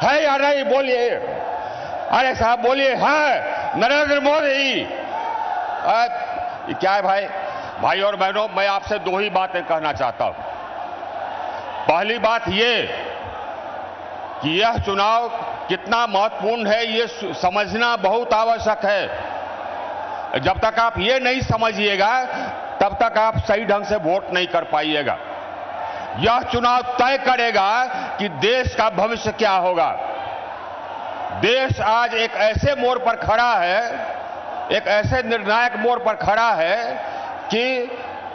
है या नहीं बोलिए। अरे साहब बोलिए। है नरेंद्र मोदी। क्या है भाई और बहनों, मैं आपसे दो ही बातें कहना चाहता हूं। पहली बात ये कि यह चुनाव कितना महत्वपूर्ण है ये समझना बहुत आवश्यक है। जब तक आप ये नहीं समझिएगा तब तक आप सही ढंग से वोट नहीं कर पाइएगा। यह चुनाव तय करेगा कि देश का भविष्य क्या होगा। देश आज एक ऐसे मोड़ पर खड़ा है, एक ऐसे निर्णायक मोड़ पर खड़ा है कि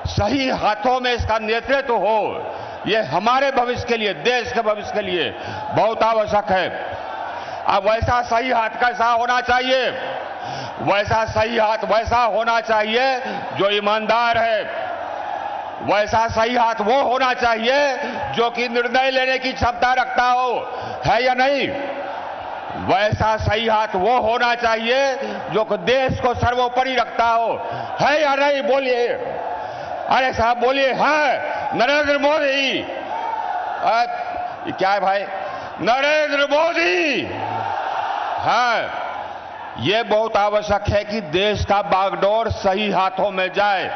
सही हाथों में इसका नेतृत्व हो। यह हमारे भविष्य के लिए, देश के भविष्य के लिए बहुत आवश्यक है। अब वैसा सही हाथ कैसा होना चाहिए? वैसा सही हाथ वैसा होना चाहिए जो ईमानदार है। वैसा सही हाथ वो होना चाहिए जो कि निर्णय लेने की क्षमता रखता हो, है या नहीं? वैसा सही हाथ वो होना चाहिए जो कि देश को सर्वोपरि रखता हो, है या नहीं बोलिए। अरे साहब बोलिए। है नरेंद्र मोदी। क्या है भाई? नरेंद्र मोदी। है ये बहुत आवश्यक है कि देश का बागडोर सही हाथों में जाए,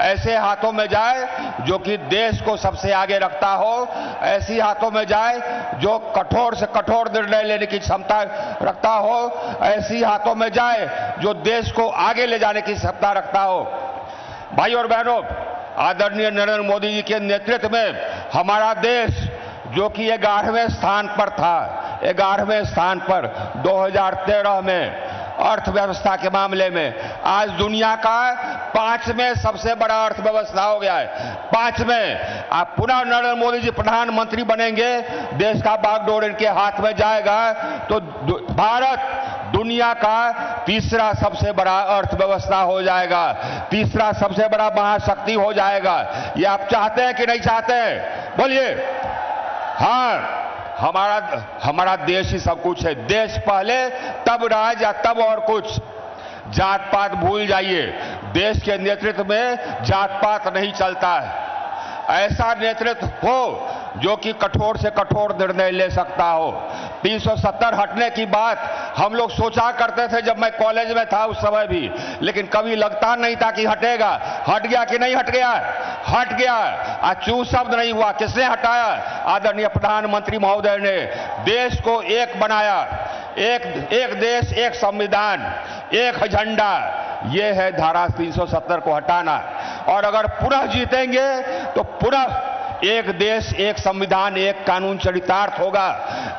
ऐसे हाथों में जाए जो कि देश को सबसे आगे रखता हो, ऐसी हाथों में जाए जो कठोर से कठोर निर्णय लेने की क्षमता रखता हो, ऐसी हाथों में जाए जो देश को आगे ले जाने की क्षमता रखता हो। भाई और बहनों, आदरणीय नरेंद्र मोदी जी के नेतृत्व में हमारा देश जो कि 11वें स्थान पर था, 11वें स्थान पर 2013 में अर्थव्यवस्था के मामले में आज दुनिया का 5वें सबसे बड़ा अर्थव्यवस्था हो गया है। 5वें। आप पुनः नरेंद्र मोदी जी प्रधानमंत्री बनेंगे, देश का बागडोर इनके हाथ में जाएगा तो भारत दुनिया का तीसरा सबसे बड़ा अर्थव्यवस्था हो जाएगा, तीसरा सबसे बड़ा महाशक्ति हो जाएगा। ये आप चाहते हैं कि नहीं चाहते हैं? बोलिए। हाँ, हमारा देश ही सब कुछ है। देश पहले तब राज या तब और कुछ। जात पात भूल जाइए। देश के नेतृत्व में जात पात नहीं चलता है। ऐसा नेतृत्व हो जो कि कठोर से कठोर निर्णय ले सकता हो। 370 हटने की बात हम लोग सोचा करते थे जब मैं कॉलेज में था उस समय भी, लेकिन कभी लगता नहीं था कि हटेगा। हट गया कि नहीं हट गया? हट गया। आज चू शब्द नहीं हुआ। किसने हटाया? आदरणीय प्रधानमंत्री महोदय ने देश को एक बनाया। एक देश, एक संविधान, एक झंडा। ये है धारा 370 को हटाना। और अगर पुनः जीतेंगे तो पुनः एक देश, एक संविधान, एक कानून चरितार्थ होगा,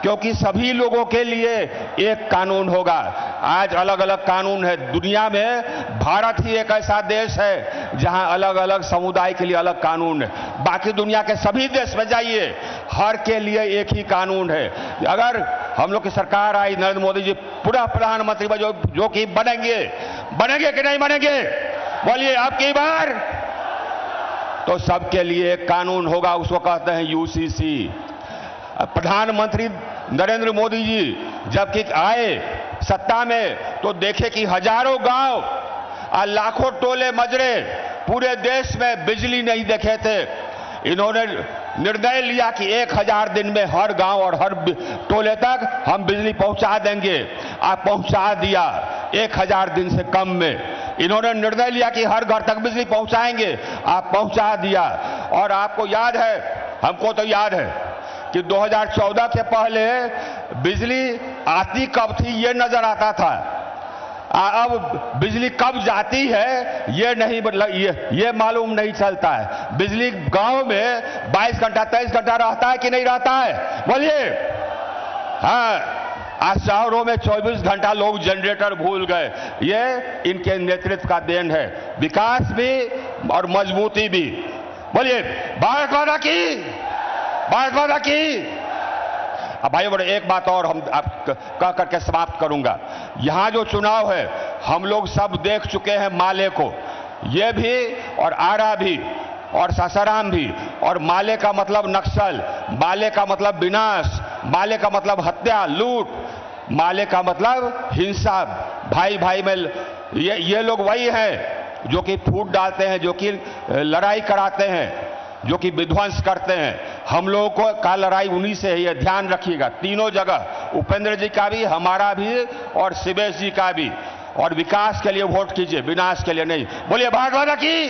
क्योंकि सभी लोगों के लिए एक कानून होगा। आज अलग अलग कानून है दुनिया में, भारत ही एक ऐसा देश है जहां अलग अलग समुदाय के लिए अलग कानून है। बाकी दुनिया के सभी देश में जाइए, हर के लिए एक ही कानून है। अगर हम लोग की सरकार आई, नरेंद्र मोदी जी पूरा प्रधानमंत्री जो कि बनेंगे कि नहीं बनेंगे? बोलिए अब की बार। तो सबके लिए एक कानून होगा, उसको कहते हैं यूसीसी। प्रधानमंत्री नरेंद्र मोदी जी जबकि आए सत्ता में तो देखे कि हजारों गांव, लाखों टोले मजरे पूरे देश में बिजली नहीं देखे थे। इन्होंने निर्णय लिया कि 1000 दिन में हर गांव और हर टोले तक हम बिजली पहुंचा देंगे। आप पहुंचा दिया 1000 दिन से कम में। इन्होंने निर्णय लिया कि हर घर तक बिजली पहुंचाएंगे, आप पहुंचा दिया। और आपको याद है, हमको तो याद है कि 2014 के पहले बिजली आती कब थी ये नजर आता था। अब बिजली कब जाती है ये मालूम नहीं चलता है। बिजली गांव में 22 घंटा 23 घंटा रहता है कि नहीं रहता है? बोलिए। हाँ, आज शहरों में 24 घंटा लोग जनरेटर भूल गए। ये इनके नेतृत्व का देन है, विकास भी और मजबूती भी। बोलिए भारत माता की, भारत माता की। अब भाई बड़े एक बात और हम कह करके समाप्त करूंगा। यहां जो चुनाव है हम लोग सब देख चुके हैं माले को, ये भी और आरा भी और सासाराम भी। और माले का मतलब नक्सल, माले का मतलब विनाश, माले का मतलब हत्या, लूट, माले का मतलब हिंसा, भाई भाई में। ये लोग वही हैं जो कि फूट डालते हैं, जो कि लड़ाई कराते हैं, जो कि विध्वंस करते हैं। हम लोगों को का लड़ाई उन्हीं से है, ये ध्यान रखिएगा। तीनों जगह उपेंद्र जी का भी, हमारा भी और शिवेश जी का भी। और विकास के लिए वोट कीजिए, विनाश के लिए नहीं। बोलिए भारत माता की।